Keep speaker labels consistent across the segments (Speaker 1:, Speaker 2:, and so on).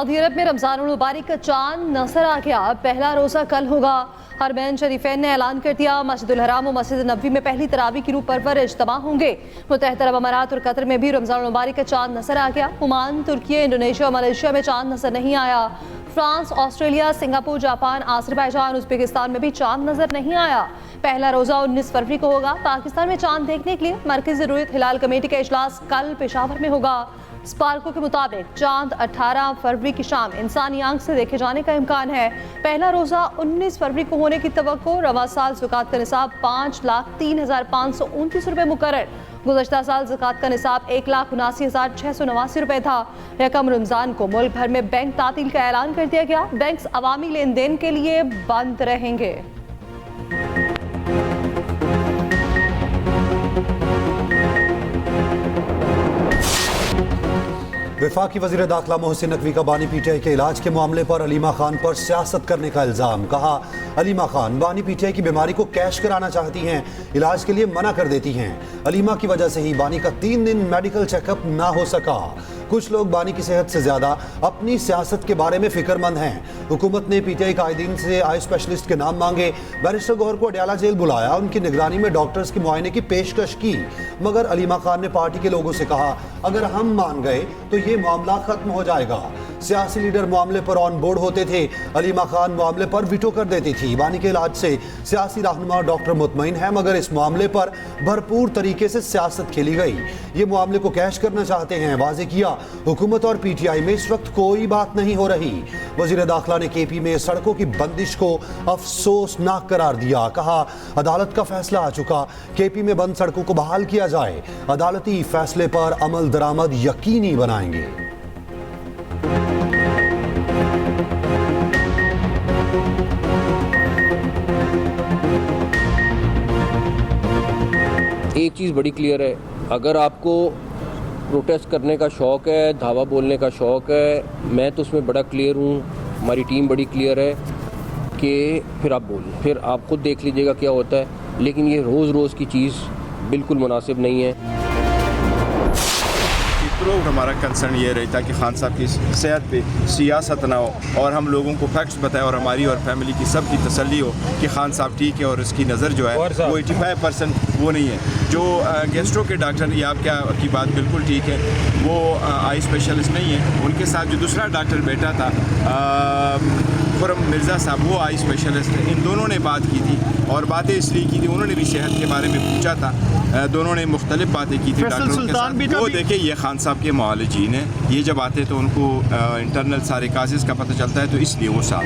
Speaker 1: Saudi अरब में रमजान मुबारक का चांद नजर आ गया। पहला रोजा कल होगा। हरमैन शरीफैन ने ऐलान कर दिया, मस्जिदुल हराम और मस्जिद नबवी में पहली तरावी की रूह परवर इज्तिमा होंगे। मुत्तहिदा अरब अमारात और कतर में भी रमजान मुबारक का चांद नजर आ गया। ओमान, तुर्की, इंडोनेशिया और मलेशिया में चांद नजर नहीं आया। France, Australia, Singapore, Japan, Azerbaijan, Uzbekistan में भी चांद नजर नहीं आया। पहला रोजा 19 फरवरी को होगा। पाकिस्तान में चांद देखने के लिए मरकज़ी रुयत हिलाल कमेटी का इजलास कल पेशावर में होगा। स्पार्को के मुताबिक चांद 18 फरवरी की शाम इंसानी आंख से देखे जाने का इम्कान है। पहला रोजा 19 फरवरी को होने की तवक्को। रवा साल ज़कात का निसाब 5,03,529 रुपये मुकर्रर। गुज़श्ता साल ज़कात का निसाब 1,79,689 रुपये था। यकम रमज़ान को मुल्क भर में बैंक तातील का ऐलान कर दिया गया। बैंक अवामी लेन देन के लिए बंद रहेंगे।
Speaker 2: वफाकी वज़ीर दाखिला मोहसिन नकवी का बानी पीटीआई के इलाज के मामले पर अलीमा खान पर सियासत करने का इल्ज़ाम। कहा, अलीमा खान बानी पीटीआई की बीमारी को कैश कराना चाहती हैं, इलाज के लिए मना कर देती हैं। अलीमा की वजह से ही बानी का 3 दिन मेडिकल चेकअप ना हो सका। कुछ लोग बानी की सेहत से ज्यादा अपनी सियासत के बारे में फिक्रमंद हैं। हुकूमत ने पीटीआई कायदीन से आई स्पेशलिस्ट के नाम मांगे। बैरिस्टर गौहर को अडयाला जेल बुलाया। उनकी निगरानी में डॉक्टर्स के मुआयने की पेशकश की, मगर अलीमा खान ने पार्टी के लोगों से कहा, अगर हम मान गए तो ये मामला खत्म हो जाएगा। सियासी लीडर मामले पर ऑन बोर्ड होते थे, अलीमा खान मामले पर वीटो कर देती थी। बानी के इलाज से सियासी रहनुमा डॉक्टर मुतमईन है, मगर इस मामले पर भरपूर तरीके से सियासत खेली गई। ये मामले को कैश करना चाहते हैं। वाजे किया, हुकूमत और पीटीआई में इस वक्त कोई बात नहीं हो रही। वजीर दाखिला ने केपी में सड़कों की बंदिश को अफसोसनाक करार दिया। कहा, अदालत का फैसला आ चुका, केपी में बंद सड़कों को बहाल किया जाए। अदालती फैसले पर अमल दरामद यकीनी बनाएंगे।
Speaker 3: एक चीज़ बड़ी क्लियर है, अगर आपको प्रोटेस्ट करने का शौक़ है, धावा बोलने का शौक़ है, मैं तो उसमें बड़ा क्लियर हूँ, हमारी टीम बड़ी क्लियर है कि फिर आप बोलें, फिर आप खुद देख लीजिएगा क्या होता है। लेकिन ये रोज़ रोज़ की चीज़ बिल्कुल मुनासिब नहीं है।
Speaker 4: हमारा कंसर्न ये रहता है कि खान साहब की सेहत पे सियासत ना हो और हम लोगों को फैक्ट्स बताएं और हमारी और फैमिली की सब की तसल्ली हो कि खान साहब ठीक है और उसकी नज़र जो है वो 85% वो नहीं है। जो गेस्ट्रो के डॉक्टर, ये आपकी बात बिल्कुल ठीक है, वो आई स्पेशलिस्ट नहीं है। उनके साथ जो दूसरा डॉक्टर बैठा था खुरम मिर्ज़ा साहब, वो आई स्पेशलिस्ट है। इन दोनों ने बात की थी और बातें इसलिए की थी, उन्होंने भी सेहत के बारे में पूछा था, दोनों ने मुख्तलिफ बातें की थी डॉक्टरों के साथ। वो देखे ये खान साहब के मुआलिजीन हैं, ये जब आते तो उनको इंटरनल सारे काजेज़ का पता चलता है, तो इसलिए वो साथ।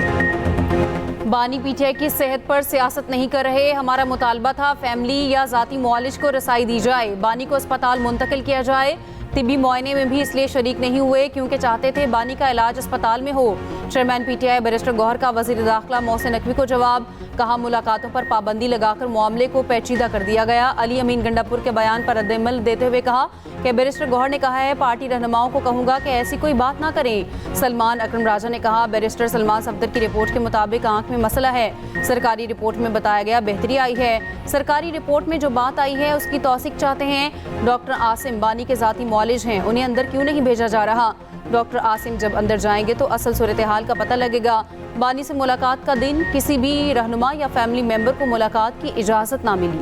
Speaker 5: बानी पीटीआई की सेहत पर सियासत नहीं कर रहे। हमारा मुतालबा था फैमिली या ज़ाती मुआलिज को रसाई दी जाए, बानी को अस्पताल मुंतकिल किया जाए। तिब्बी मुआयने में भी इसलिए शरीक नहीं हुए क्योंकि चाहते थे बानी का इलाज अस्पताल में हो। चेयरमैन पीटीआई बैरिस्टर गौहर का वज़ीर दाखिला मोहसिन नकवी को जवाब। कहा, मुलाकातों पर पाबंदी लगाकर मामले को पेचीदा कर दिया गया। अली अमीन गंडापुर के बयान पर रद्द-ए-अमल देते हुए कहा कि बैरिस्टर गौहर ने कहा है, पार्टी रहनुमाओं को कहूँगा कि ऐसी कोई बात ना करें। सलमान अकरम राजा ने कहा, बैरिस्टर सलमान सफदर की रिपोर्ट के मुताबिक आंख में मसला है, सरकारी रिपोर्ट में बताया गया बेहतरी आई है। सरकारी रिपोर्ट में जो बात आई है उसकी तौसीक चाहते हैं। डॉक्टर आसिम बानी के ज़ाती मुआलिज हैं, उन्हें अंदर क्यों नहीं भेजा जा रहा? डॉक्टर आसिम जब अंदर जाएंगे तो असल सूरत हाल का पता लगेगा। बानी से मुलाकात का दिन किसी भी रहनुमा या फैमिली मेंबर को मुलाकात की इजाज़त ना मिली।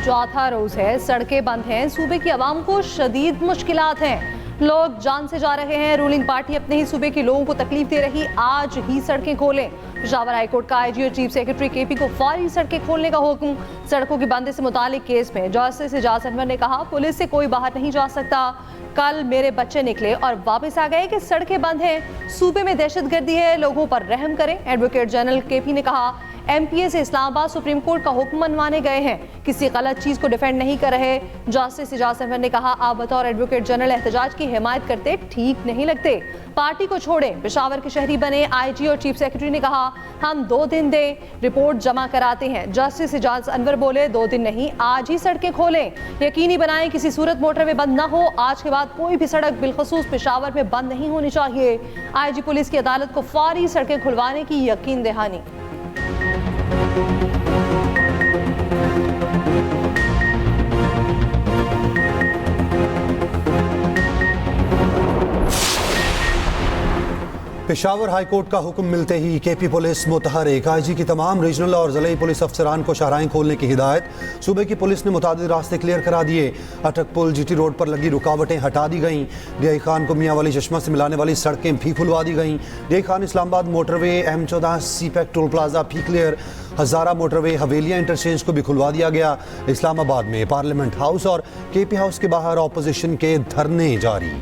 Speaker 1: चौथा रोज है, सड़कें बंद हैं, सूबे की आवाम को शदीद मुश्किलात हैं, लोग जान से जा रहे हैं। रूलिंग पार्टी अपने ही सूबे के लोगों को तकलीफ दे रही, आज ही सड़कें खोलें। पेशावर हाईकोर्ट का आईजी और चीफ सेक्रेटरी केपी को फौरी सड़कें खोलने का हुक्म। सड़कों की बंदी से मुतालिक केस में जस्टिस एजाज अनवर ने कहा, पुलिस से कोई बाहर नहीं जा सकता। कल मेरे बच्चे निकले और वापस आ गए कि सड़कें बंद हैं, सूबे में दहशतगर्दी है, लोगों पर रहम करें। एडवोकेट जनरल केपी ने कहा, एमपीए से इस्लामाबाद सुप्रीम कोर्ट का हुक्म मनवाने गए हैं, किसी गलत चीज को डिफेंड नहीं कर रहे। जस्टिस एजाज अनवर ने कहा, आप बतौर एडवोकेट जनरल एहतजाज की हिमायत करते ठीक नहीं लगते, पार्टी को छोड़ें, पेशावर के शहरी बने। आईजी और चीफ सेक्रेटरी ने कहा, हम 2 दिन दें, रिपोर्ट जमा कराते हैं। जस्टिस एजाज अनवर बोले, 2 दिन नहीं, आज ही सड़कें खोलें, यकीनी बनाएं किसी सूरत मोटरवे बंद न हो। आज के बाद कोई भी सड़क बिलखसूस पेशावर में बंद नहीं होनी चाहिए। आईजी पुलिस की अदालत को फौरी सड़कें खुलवाने की यकीन दहानी।
Speaker 2: पेशावर हाई कोर्ट का हुक्म मिलते ही केपी पुलिस मुतहरिक। आईजी की तमाम रीजनल और ज़िले पुलिस अफसरान को शाहराएं खोलने की हिदायत। सूबे की पुलिस ने मुतादिद रास्ते क्लियर करा दिए। अटक पुल जीटी रोड पर लगी रुकावटें हटा दी गईं। डीआई खान को मियाँ वाली चश्मा से मिलाने वाली सड़कें भी खुलवा दी गईं। DI Khan Islamabad motorway M14 CPEC toll plaza भी क्लियर। हज़ारा मोटरवे हवेलियाँ इंटरचेंज को भी खुलवा दिया गया। इस्लामाबाद में पार्लियामेंट हाउस और केपी हाउस के बाहर ऑपोजिशन के धरने जारी।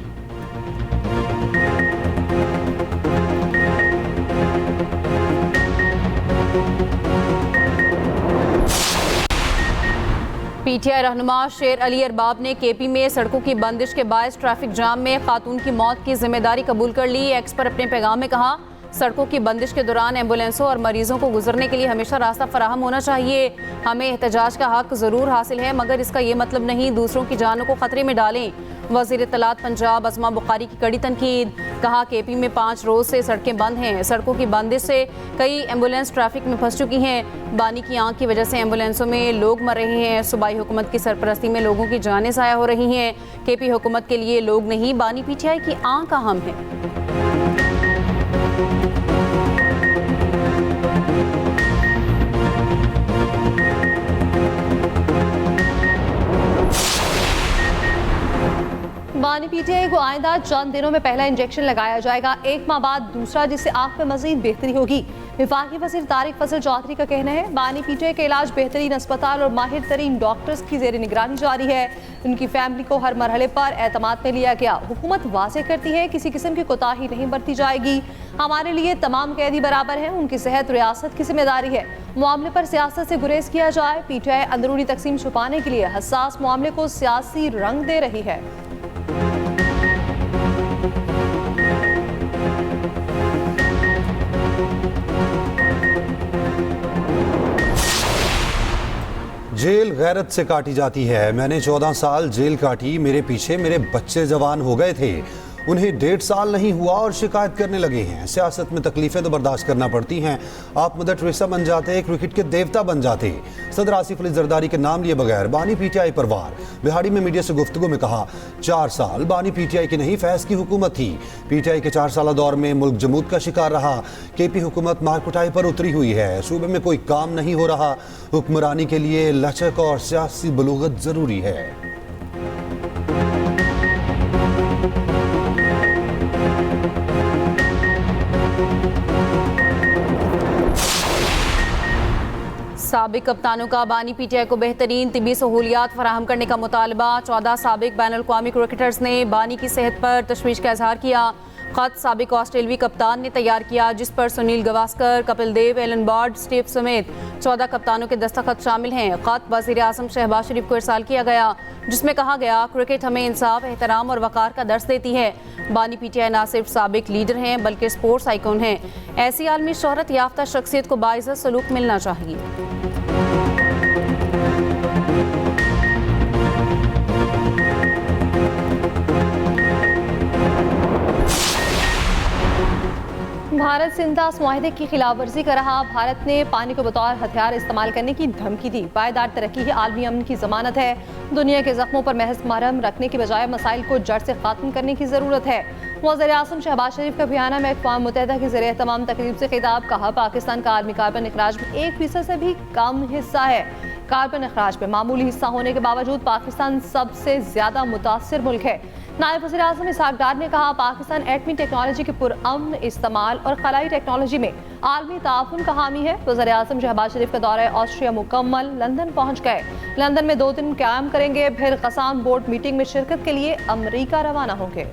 Speaker 5: पीटीआई रहनुमा शेर अली अरबाब ने केपी में सड़कों की बंदिश के बायस ट्रैफिक जाम में खातून की मौत की जिम्मेदारी कबूल कर ली। एक्स पर अपने पैगाम में कहा, सड़कों की बंदिश के दौरान एम्बुलेंसों और मरीजों को गुजरने के लिए हमेशा रास्ता फराहम होना चाहिए। हमें एहतजाज का हक ज़रूर हासिल है, मगर इसका ये मतलब नहीं दूसरों की जानों को खतरे में डालें। वज़ीर इत्तलात पंजाब अज़मा बुखारी की कड़ी तनकीद। कहा, केपी में 5 रोज़ से सड़कें बंद हैं। सड़कों की बंदिश से कई एम्बुलेंस ट्रैफिक में फंस चुकी हैं। बानी की आंख की वजह से एम्बुलेंसों में लोग मर रहे हैं। सूबाई हुकूमत की सरपरस्ती में लोगों की जानें ज़ाया हो रही हैं। केपी हुकूमत के लिए लोग नहीं, बानी पीटीआई की आंख अहम है।
Speaker 1: बानी पीटीआई को आइंदा चंद दिनों में पहला इंजेक्शन लगाया जाएगा, 1 माह बाद दूसरा, जिससे आंख में मजीद बेहतरी होगी। विफाकी वज़ीर तारिक फजल चौधरी का कहना है, बानी पीटीआई का इलाज बेहतरीन अस्पताल और माहिर तरीन डॉक्टर्स की ज़ेर निगरानी जारी है। उनकी फैमिली को हर मरहले पर एतमाद में लिया गया। हुकूमत वाज़े करती है, किसी किस्म की कोताही नहीं बरती जाएगी। हमारे लिए तमाम कैदी बराबर हैं, उनकी सेहत रियासत की जिम्मेदारी है। मामले पर सियासत से गुरेज किया जाए। पीटीआई अंदरूनी तकसीम छुपाने के लिए हसास मामले को सियासी रंग दे रही है।
Speaker 2: जेल गैरत से काटी जाती है। मैंने 14 साल जेल काटी, मेरे पीछे मेरे बच्चे जवान हो गए थे, उन्हें 1.5 साल नहीं हुआ और शिकायत करने लगे हैं। सियासत में तकलीफें तो बर्दाश्त करना पड़ती हैं। आप मदर टेरेसा बन जाते, क्रिकेट के देवता बन जाते। सदर आसिफ अली जरदारी के नाम लिए बगैर बानी पीटीआई पर वार। बिहाड़ी में मीडिया से गुफ्तगू में कहा, 4 साल बानी पीटीआई की नहीं फैज़ की हुकूमत थी। पीटीआई के 4 साल दौर में मुल्क जमूद का शिकार रहा। केपी हुकूमत मारकुटाई पर उतरी हुई है। सूबे में कोई काम नहीं हो रहा। हुक्मरानी के लिए लचक और सियासी बलूगत जरूरी है।
Speaker 5: साबिक कप्तानों का बानी पीटीआई को बेहतरीन तिबी सहूलियात फराहम करने का मुतालबा। 14 साबिक बैनुल-अक़वामी क्रिकेटर्स ने बानी की सेहत पर तशवीश का इजहार किया। खत साबिक ऑस्ट्रेलवी कप्तान ने तैयार किया, जिस पर Sunil Gavaskar, Kapil Dev, Elon board, Steve समेत 14 कप्तानों के दस्तखत शामिल हैं। खत वज़ीर आज़म शहबाज शरीफ को इरसाल किया गया, जिसमें कहा गया, क्रिकेट हमें इंसाफ, एहतराम और वक़ार का दर्स देती है। बानी पीटीआई ना सिर्फ साबिक लीडर हैं बल्कि स्पोर्ट्स आइकॉन हैं। ऐसी आलमी शोहरत याफ्ता शख्सियत को बाइज़्ज़त सलूक मिलना चाहिए।
Speaker 1: भारत से इंदास मुआहदे की खिलाफ वर्जी कर रहा। भारत ने पानी को बतौर हथियार इस्तेमाल करने की धमकी दी। पायदार तरक्की ही आलमी अमन की जमानत है। दुनिया के जख्मों पर महज मरहम रखने की बजाय मसाइल को जड़ से खात्म करने की ज़रूरत है। वज़ीर आज़म शहबाज शरीफ का बयाना में अक़वाम मुत्तहिदा के ज़रिए तमाम तकरीब से खिताब। कहा, पाकिस्तान का आलमी कार्बन अखराज में 1% से भी कम हिस्सा है। कार्बन अखराज में मामूली हिस्सा होने के बावजूद पाकिस्तान सबसे ज़्यादा मुतासिर मुल्क है। नायब वज़ीर आज़म इसहाक़ डार ने कहा, पाकिस्तान एटमी टेक्नोलॉजी के पुरअमन इस्तेमाल और खलाई टेक्नोलॉजी में आलमी ताउन का हामी है। वज़ीर आज़म शहबाज शरीफ का दौरा ऑस्ट्रिया मुकम्मल, लंदन पहुँच गए। लंदन में 2 दिन क़याम करेंगे, फिर क़साम बोर्ड मीटिंग में शिरकत के लिए अमरीका रवाना होंगे।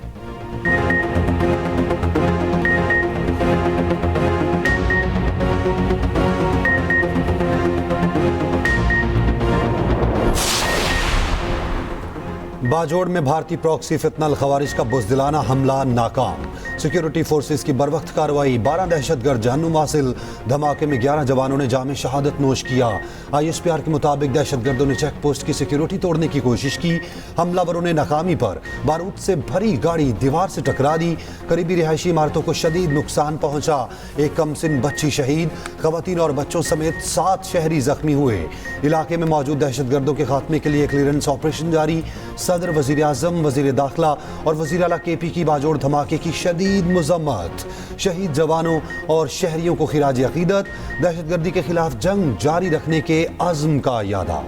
Speaker 2: बाजोड़ में भारतीय प्रॉक्सी फितनल खवारिज का बुज़दिलाना हमला नाकाम। सिक्योरिटी फोर्सेस की बरवक्त कार्रवाई, 12 दहशतगर्द जहन्नुम हासिल। धमाके में 11 जवानों ने जामे शहादत नोश किया। ISPR के मुताबिक दहशतगर्दों ने चेक पोस्ट की सिक्योरिटी तोड़ने की कोशिश की। हमलावरों ने नाकामी पर बारूद से भरी गाड़ी दीवार से टकरा दी। करीबी रिहायशी इमारतों को शदीद नुकसान पहुंचा। एक कमसिन बच्ची शहीद, खवातीन और बच्चों समेत 7 शहरी जख्मी हुए। इलाके में मौजूद दहशतगर्दों के खात्मे के लिए क्लियरेंस ऑपरेशन जारी। सदर, वज़ीर आज़म, वज़ीर दाखिला और वज़ीर आला KP की बाजोड़ धमाके की शदीद शदीद मजम्मत। शहीद जवानों और शहरियों को खिराज अकीदत। दहशतगर्दी के खिलाफ जंग जारी रखने के अज़्म का यादा।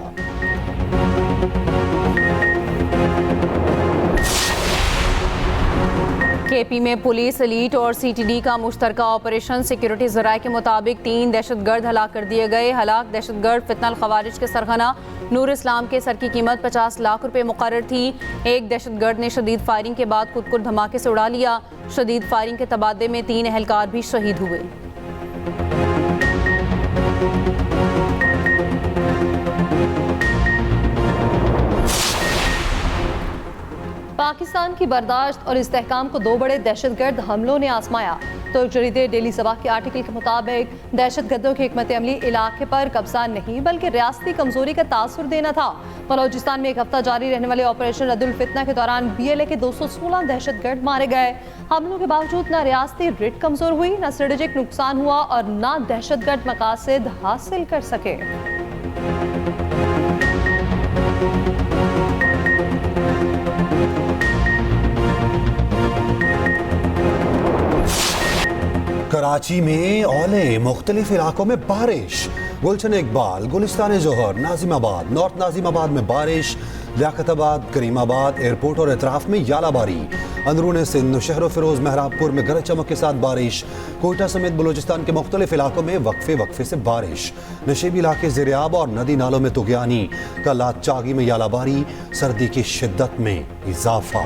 Speaker 5: केपी में पुलिस, एलीट और सीटीडी का मुश्तरका ऑपरेशन। सिक्योरिटी ज़राए के मुताबिक 3 दहशतगर्द हलाक कर दिए गए। हलाक दहशतगर्द फितनल खवारिज के सरगना नूर इस्लाम के सर की कीमत 50 लाख रुपए मुकर्रर थी। एक दहशतगर्द ने शदीद फायरिंग के बाद खुद को धमाके से उड़ा लिया। शदीद फायरिंग के तबादले में 3 एहलकार भी शहीद हुए।
Speaker 1: पाकिस्तान की बर्दाश्त और इस्तेहकाम को 2 बड़े दहशतगर्द हमलों ने आजमाया। तो जरीदे डेली सबाह के आर्टिकल के मुताबिक दहशतगर्दों की हिकमत अमली इलाके पर कब्जा नहीं बल्कि रियासती कमजोरी का तासुर देना था। बलोचिस्तान में 1 हफ्ता जारी रहने वाले ऑपरेशन रद्दुल फितना के दौरान BLA के 216 दहशतगर्द मारे गए। हमलों के बावजूद न रियासती रिट कमजोर हुई, न स्ट्रेटेजिक नुकसान हुआ और न दहशतगर्द मकासद हासिल कर सके।
Speaker 2: कराची में औले, मुख्तलिफ इलाकों में बारिश। गुलशन इकबाल, गुलिस्तान जोहर, नाजिमाबाद, नॉर्थ नाजिमाबाद में बारिश। लियाकताबाद, करीमाबाद, एयरपोर्ट और इतराफ में यालाबारी। अंदरून सिंध, शहर फिरोज, महराबपुर में गरज चमक के साथ बारिश। कोयटा समेत बलूचिस्तान के मुख्तलिफ इलाकों में वक्फे वक्फे से बारिश। नशीबी इलाके ज़ेरियाब और नदी नालों में तुगयानी। कल चागी में यालाबारी। सर्दी की शिद्दत में इजाफा।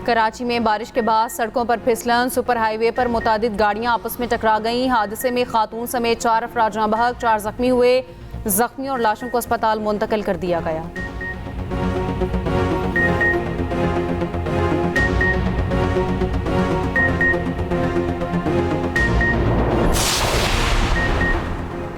Speaker 5: कराची में बारिश के बाद सड़कों पर फिसलन। सुपर हाईवे पर मुतादिद गाड़ियां आपस में टकरा गईं। हादसे में खातून समेत 4 अफराद जहां बहक, 4 जख्मी हुए। जख्मी और लाशों को अस्पताल मुंतकिल कर दिया गया।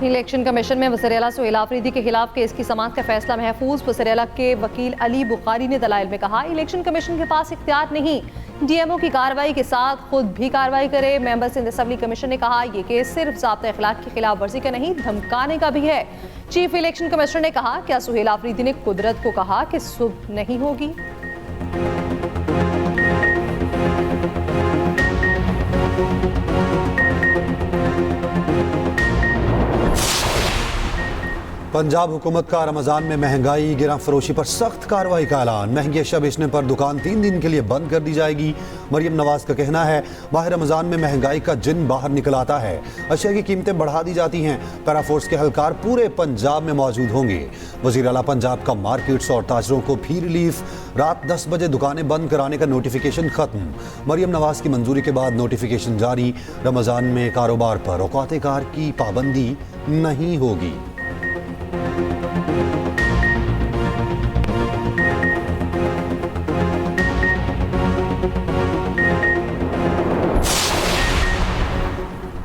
Speaker 1: इलेक्शन कमीशन में वज़ीर-ए-आला सुहेल आफरीदी के खिलाफ केस की समाअत का फैसला महफूज। वज़ीर-ए-आला के वकील अली बुखारी ने दलाइल में कहा, इलेक्शन कमीशन के पास इख्तियार नहीं, DMO की कार्रवाई के साथ खुद भी कार्रवाई करे। मेंबर सिंध असेंबली कमीशन ने कहा, यह केस सिर्फ ज़ाब्ता अखलाक की खिलाफ वर्जी का नहीं, धमकाने का भी है। चीफ इलेक्शन कमिश्नर ने कहा, क्या सुहेल आफरीदी ने कुदरत को कहा कि सुबह नहीं होगी?
Speaker 2: पंजाब हुकूमत का रमज़ान में महंगाई, गिरा फरोशी पर सख्त कार्रवाई का ऐलान। महंगी अशिया बेचने पर दुकान 3 दिन के लिए बंद कर दी जाएगी। मरियम नवाज का कहना है, माह रमज़ान में महंगाई का जिन बाहर निकल आता है, अशिया की कीमतें बढ़ा दी जाती हैं। पैराफोर्स के एहलकार पूरे पंजाब में मौजूद होंगे। वज़ीर आला पंजाब का मार्केट्स और ताजरों को भी रिलीफ। रात 10 बजे दुकानें बंद कराने का नोटिफिकेशन खत्म। मरियम नवाज की मंजूरी के बाद नोटिफिकेशन जारी। रमज़ान में कारोबार पर औकात कार की पाबंदी नहीं होगी।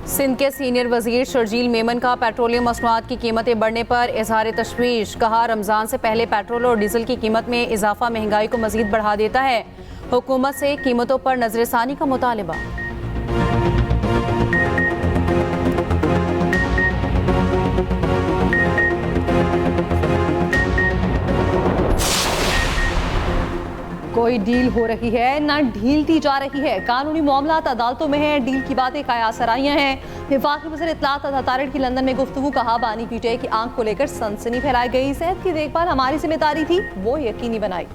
Speaker 5: सिंध के सीनियर वजीर शर्जील मेमन का पेट्रोलियम मसनूआत की कीमतें बढ़ने पर इजहार तशवीश। कहा, रमज़ान से पहले पेट्रोल और डीजल की कीमत में इजाफा महंगाई को मजीद बढ़ा देता है। हुकूमत से कीमतों पर नजरसानी का मुतालिबा।
Speaker 1: कोई डील हो रही है ना ढील दी जा रही है। कानूनी मामलात अदालतों में है, डील की बातें कयासराइयां हैं। वफाकी वज़ीर इत्तलात अता तारिड़ की लंदन में गुफ्तगू। कहा, बानी पीटीआई की आंख को लेकर सनसनी फैलाई गई। सेहत की देखभाल हमारी जिम्मेदारी थी, वो यकीनी बनाई।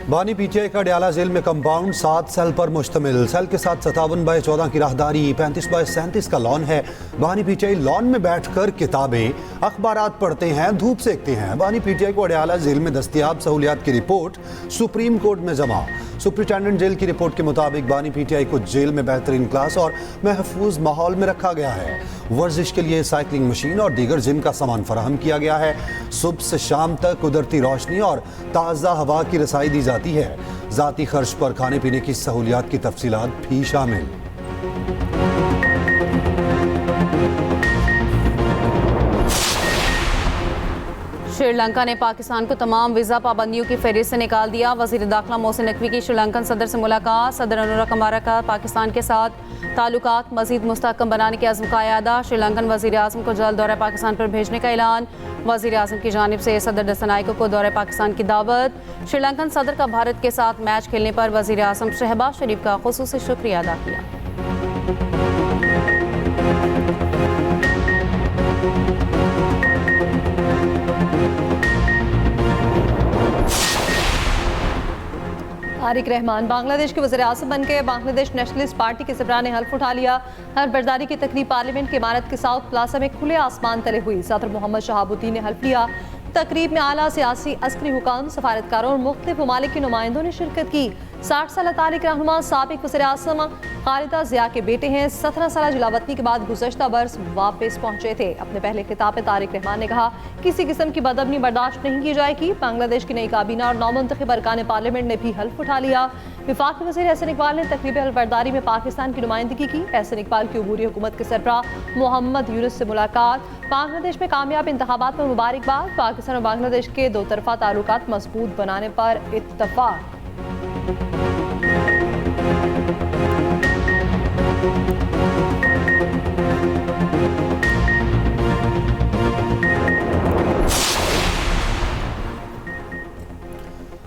Speaker 2: बानी पीटीआई का अडयाला जेल में कंपाउंड 7 सेल पर मुश्तमिल। सेल के साथ 57/14 की राहदारी, 35/37 का लॉन है। बानी पीटीआई लॉन में बैठकर किताबें, अखबारात पढ़ते हैं, धूप सेकते हैं। बानी पीटीआई को अडयाला जेल में दस्तियाब सहूलियात की रिपोर्ट सुप्रीम कोर्ट में जमा। सुप्रिंटेंडेंट जेल की रिपोर्ट के मुताबिक बानी पीटीआई को जेल में बेहतरीन क्लास और महफूज माहौल में रखा गया है। वर्जिश के लिए साइकिलिंग मशीन और दीगर जिम का सामान फराहम किया गया है। सुबह से शाम तक कुदरती रोशनी और ताज़ा हवा की रसाई दी जाती है। ज़ाती खर्च पर खाने पीने की सहूलियात की तफसीलात भी शामिल।
Speaker 5: श्रीलंका ने पाकिस्तान को तमाम वीज़ा पाबंदियों की फहरिस्त से निकाल दिया। वज़ीर दाखिला मोहसिन नकवी की श्रीलंकन सदर से मुलाकात। सदर अनुरा कमारा का पाकिस्तान के साथ ताल्लुकात मज़ीद मुस्तहकम बनाने के अज़्म का इयादा। श्रीलंकन वज़ीर आज़म को जल्द दौरे पाकिस्तान पर भेजने का ऐलान। वज़ीर आज़म की जानिब से सदर दस्तनायकों को दौरे पाकिस्तान की दावत। श्रीलंकन सदर का भारत के साथ मैच खेलने पर वज़ीर आज़म शहबाज शरीफ का ख़ुसूसी शुक्रिया अदा किया।
Speaker 1: तारिक रहमान बांग्लादेश के वज़ीर आज़म बन गए। बांग्लादेश नेशनलिस्ट पार्टी के सरबराह ने हल्फ उठा लिया। हर बर्दारी की तकरीब पार्लियामेंट की इमारत के साउथ प्लाजा में खुले आसमान तले हुई। सदर मोहम्मद शहाबुद्दीन ने हल्फ लिया। तकरीब में आला सियासी अस्करी हुकाम, सफारतकारों और मुख्तलिफ ममालिक के नुमाइंदों ने शिरकत की। 60 साल तारिक रहनुमा साबिक वज़ीर आज़म खालिदा ज़िया के बेटे हैं। 17 साल जलावतनी के बाद गुज़श्ता बरस वापस पहुंचे थे। अपने पहले खिताब में तारिक रहमान ने कहा, किसी किस्म की बदअमनी बर्दाश्त नहीं की जाएगी। बांग्लादेश की नई काबीना और नौमुंतखब अरकान पार्लियामेंट ने भी हल्फ उठा लिया। वफाकी वज़ीर एहसन इकबाल ने तकरीब हल्फबरदारी में पाकिस्तान की नुमाइंदगी की। एहसन इकबाल की अबूरी हुकूमत के सरबराह मोहम्मद यूनुस से मुलाकात। बांग्लादेश में कामयाब इंतखाबात पर मुबारकबाद। पाकिस्तान और बांग्लादेश के दो तरफा ताल्लुकात मजबूत बनाने पर इत्तफाक।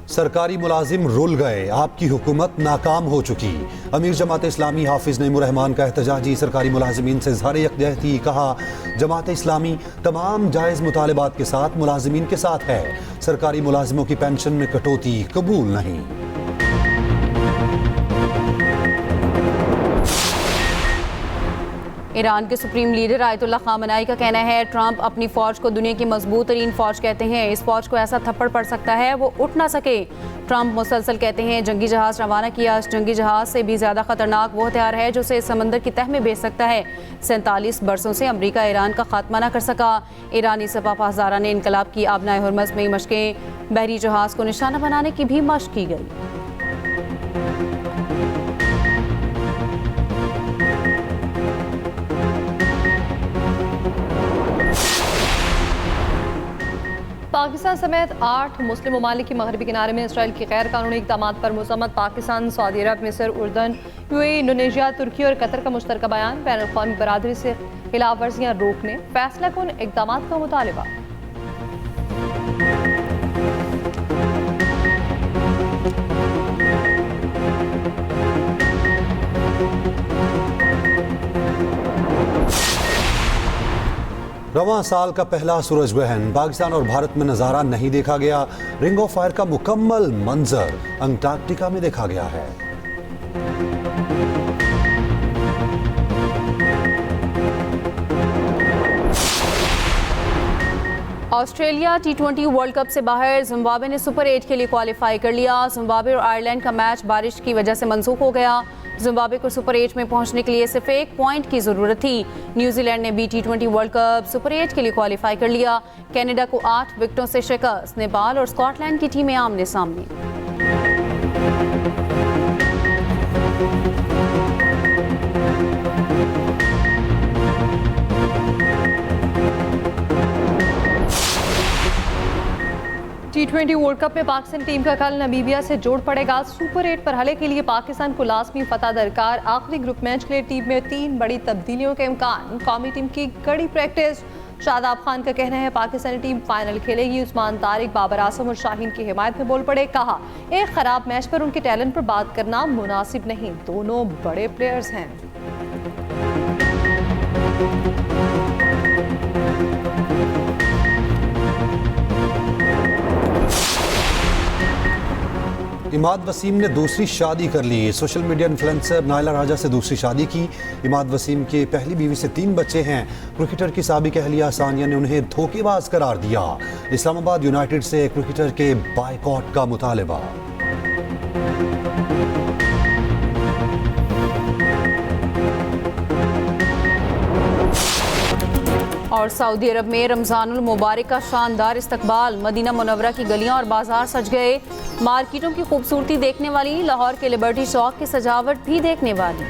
Speaker 2: सरकारी मुलाजिम रुल गए, आपकी हुकूमत नाकाम हो चुकी। अमीर जमात इस्लामी हाफिज नईमुर रहमान का एहतजाजी सरकारी मुलाजिमीन से इज़हार यकजहती। कहा, जमात इस्लामी तमाम जायज़ मुतालबात के साथ मुलाजिमीन के साथ है। सरकारी मुलाजिमों की पेंशन में कटौती कबूल नहीं।
Speaker 5: ईरान के सुप्रीम लीडर आयतुल्लाह खामनाई का कहना है, ट्रंप अपनी फौज को दुनिया की मजबूत तरीन फौज कहते हैं। इस फौज को ऐसा थप्पड़ पड़ सकता है वो उठ ना सके। ट्रंप मुसलसल कहते हैं, जंगी जहाज रवाना किया। जंगी जहाज से भी ज्यादा खतरनाक वो हथियार है जो उसे समंदर की तह में भेज सकता है। 47 बरसों से अमरीका ईरान का खात्मा न कर सका। ईरानी सपा ने इनकलाब की आबनाए हुर्मज़ में मशकें। बहरी जहाज को निशाना बनाने की भी मशक की गई।
Speaker 1: पाकिस्तान समेत 8 मुस्लिम ममालिक के मगरबी किनारे में इसराइल की गैर कानूनी इक़दामात पर मुज़म्मत। पाकिस्तान, सऊदी अरब, मिस्र, उर्दन, यूएई, इंडोनेशिया, तुर्की और कतर का मुश्तरका बयान। बैनुल अक़वामी बरादरी से खिलाफ वर्जियाँ रोकने फैसला कुन इक़दामात का मुतालबा।
Speaker 2: रवां साल का पहला सूरज ग्रहण पाकिस्तान और भारत में नज़ारा नहीं देखा गया। रिंग ऑफ फायर का मुकम्मल मंजर अंटार्कटिका में देखा गया है।
Speaker 5: ऑस्ट्रेलिया T20 वर्ल्ड कप से बाहर। जिम्बाब्वे ने सुपर 8 के लिए क्वालिफाई कर लिया। जिम्बाब्वे और आयरलैंड का मैच बारिश की वजह से मंसूख हो गया। जिम्बाब्वे को सुपर 8 में पहुंचने के लिए सिर्फ 1 पॉइंट की जरूरत थी। न्यूजीलैंड ने भी T20 वर्ल्ड कप सुपर 8 के लिए क्वालिफाई कर लिया। कनाडा को 8 विकेटों से शिकस्त। नेपाल और स्कॉटलैंड की टीमें आमने सामने।
Speaker 1: T20 वर्ल्ड कप में पाकिस्तान टीम का कल नामीबिया से जोड़ पड़ेगा। सुपर 8 पर हले के लिए पाकिस्तान को लाजमी फतह दरकार। आखिरी ग्रुप मैच के लिए टीम में 3 बड़ी तब्दीलियों के इम्कान। कौमी टीम की कड़ी प्रैक्टिस। शादाब खान का कहना है, पाकिस्तानी टीम फाइनल खेलेगी। उस्मान तारिक, बाबर आजम और शाहीन की हिमायत में बोल पड़े। कहा, एक खराब मैच पर उनके टैलेंट पर बात करना मुनासिब नहीं। दोनों बड़े प्लेयर्स हैं।
Speaker 2: इमाद वसीम ने दूसरी शादी कर ली। सोशल मीडिया इन्फ्लुएंसर नायला राजा से दूसरी शादी की। इमाद वसीम के पहली बीवी से 3 बच्चे हैं। क्रिकेटर की साबिक अहलिया सानिया ने उन्हें धोखेबाज करार दिया। इस्लामाबाद यूनाइटेड से क्रिकेटर के बायकॉट का मुतालबा।
Speaker 5: और सऊदी अरब में रमज़ानुल मुबारक का शानदार इस्तकबाल। मदीना मुनव्वरा की गलियां और बाजार सज गए। मार्केटों की खूबसूरती देखने वाली, लाहौर के लिबर्टी चौक की सजावट भी देखने वाली।